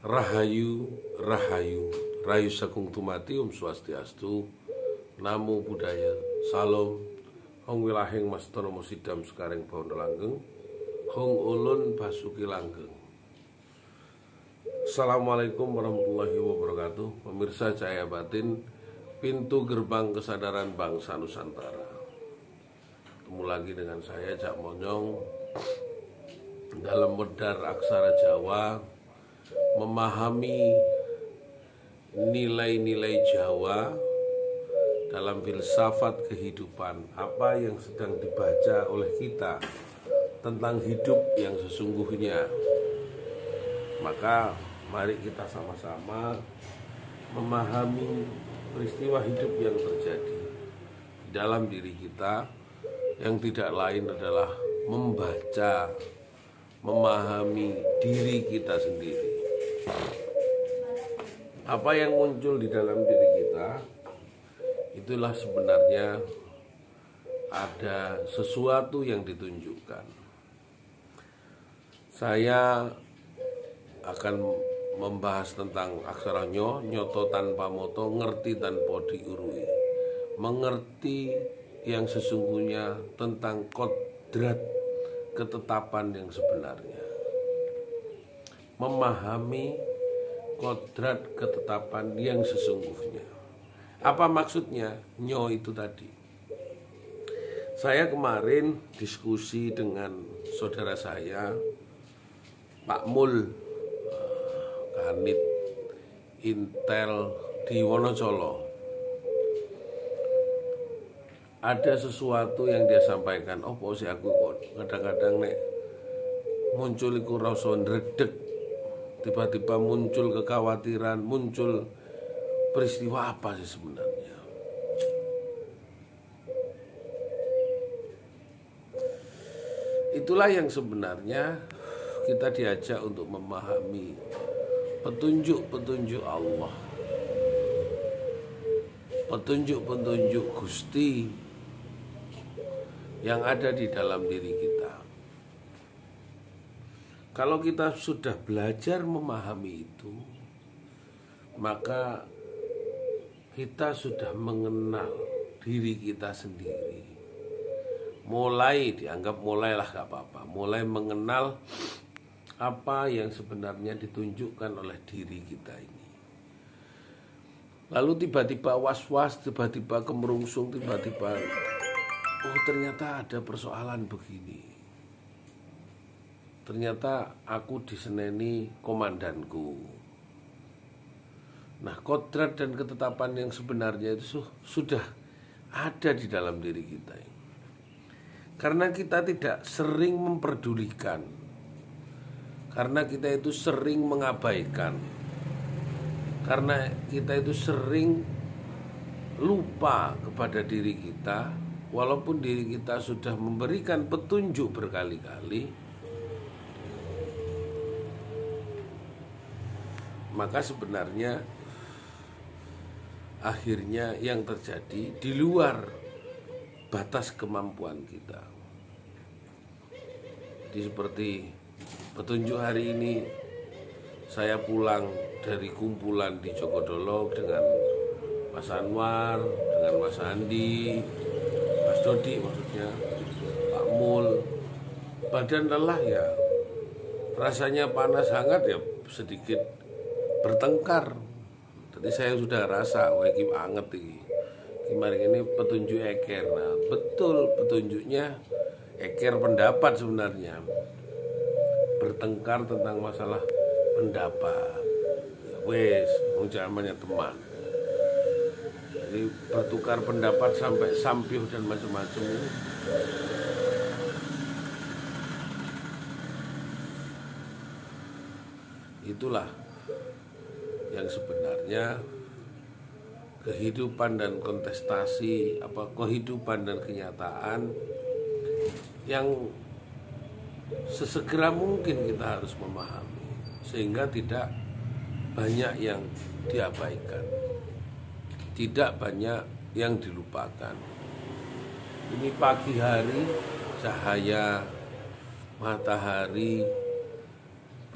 Rahayu, Rahayu, Rayu Sakung Tumati, Swastiastu, Namo Buddhaya, Salam, Hong Wilaheng Mastono Mosidam Sekareng Bondo Langgeng, Hong Ulun Basuki Langgeng. Assalamualaikum warahmatullahi wabarakatuh. Pemirsa Cahaya Batin, pintu gerbang kesadaran bangsa Nusantara. Ketemu lagi dengan saya, Cak Monyong, dalam medar aksara Jawa, memahami nilai-nilai Jawa dalam filsafat kehidupan, apa yang sedang dibaca oleh kita tentang hidup yang sesungguhnya. Maka mari kita sama-sama memahami peristiwa hidup yang terjadi di dalam diri kita, yang tidak lain adalah membaca, memahami diri kita sendiri. Apa yang muncul di dalam diri kita, itulah sebenarnya ada sesuatu yang ditunjukkan. Saya akan membahas tentang aksara nyoto tanpa moto, ngerti tanpa diurui. Mengerti yang sesungguhnya tentang kodrat ketetapan yang sebenarnya. Memahami kodrat ketetapan yang sesungguhnya. Apa maksudnya nyo itu tadi? Saya kemarin diskusi dengan saudara saya, Pak Mul, Kanit Intel di Wonocolo. Ada sesuatu yang dia sampaikan, sih aku kok kadang-kadang nek muncul iku rasa ndredeg, tiba-tiba muncul kekhawatiran, muncul peristiwa apa sih sebenarnya. Itulah yang sebenarnya kita diajak untuk memahami petunjuk-petunjuk Allah, petunjuk-petunjuk Gusti yang ada di dalam diri kita. Kalau kita sudah belajar memahami itu, maka kita sudah mengenal diri kita sendiri. Mulailah gak apa-apa, mulai mengenal apa yang sebenarnya ditunjukkan oleh diri kita ini. Lalu tiba-tiba was-was, tiba-tiba kemerungsung, tiba-tiba ternyata ada persoalan begini. Ternyata aku diseneni komandanku. Nah, kodrat dan ketetapan yang sebenarnya itu sudah ada di dalam diri kita. Karena kita tidak sering memperdulikan, karena kita itu sering mengabaikan, karena kita itu sering lupa kepada diri kita, walaupun diri kita sudah memberikan petunjuk berkali-kali. Maka sebenarnya akhirnya yang terjadi di luar batas kemampuan kita. Jadi seperti petunjuk hari ini, saya pulang dari kumpulan di Jogodolok dengan Mas Anwar, dengan Mas Andi, Mas Dodi maksudnya, Pak Mul. Badan lelah ya, rasanya panas hangat ya, sedikit bertengkar. Jadi saya sudah rasa iki anget iki. Kemarin ini petunjuk eker. Nah, betul petunjuknya eker pendapat sebenarnya. Bertengkar tentang masalah pendapat. Ya wes, zamannya teman. Jadi bertukar pendapat sampai sampiuh dan macam-macam ini. Itulah yang sebenarnya kehidupan dan kontestasi, kehidupan dan kenyataan yang sesegera mungkin kita harus memahami, sehingga tidak banyak yang diabaikan, tidak banyak yang dilupakan. Ini pagi hari, cahaya matahari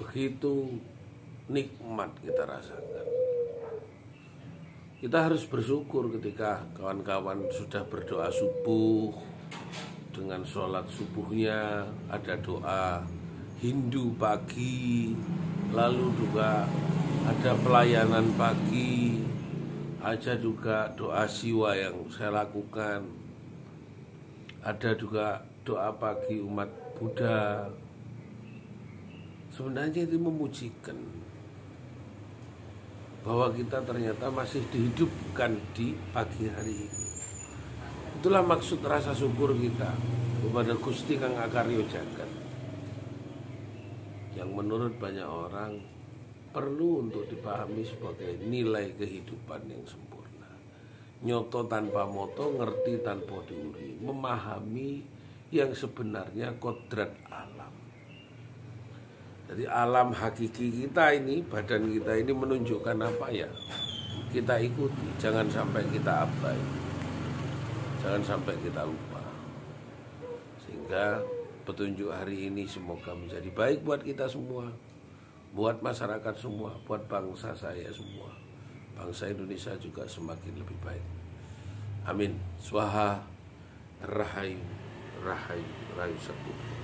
begitu nikmat kita rasakan. Kita harus bersyukur ketika kawan-kawan sudah berdoa subuh. Dengan sholat subuhnya ada doa Hindu pagi, lalu juga ada pelayanan pagi, ada juga doa siwa yang saya lakukan, ada juga doa pagi umat Buddha. Sebenarnya itu memujikan bahwa kita ternyata masih dihidupkan di pagi hari ini. Itulah maksud rasa syukur kita kepada Gusti Kang Akarya Jagat, yang menurut banyak orang perlu untuk dipahami sebagai nilai kehidupan yang sempurna. Nyoto tanpa moto, ngerti tanpa diuri, memahami yang sebenarnya kodrat alam. Jadi alam hakiki kita ini, badan kita ini menunjukkan apa ya, kita ikuti, jangan sampai kita abai, jangan sampai kita lupa. Sehingga petunjuk hari ini semoga menjadi baik buat kita semua, buat masyarakat semua, buat bangsa saya semua. Bangsa Indonesia juga semakin lebih baik. Amin. Swaha Rahayu Rahayu Rayu Sepuh.